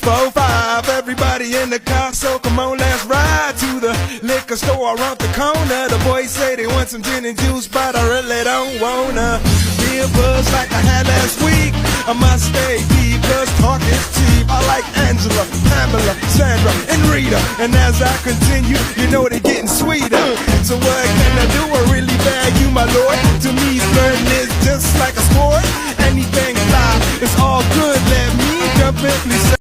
4, 5, everybody in the car, so come on, let's ride to the liquor store around the corner. The boys say they want some gin and juice, but I really don't wanna be a buzz like I had last week. I must stay deep, cause talk is cheap. I like Angela, Pamela, Sandra, and Rita. And as I continue, you know they're getting sweeter. So what can I do? I really bag you, my lord. To me, flirting is just like a sport. Anything fly, it's all good. Let me jump in, please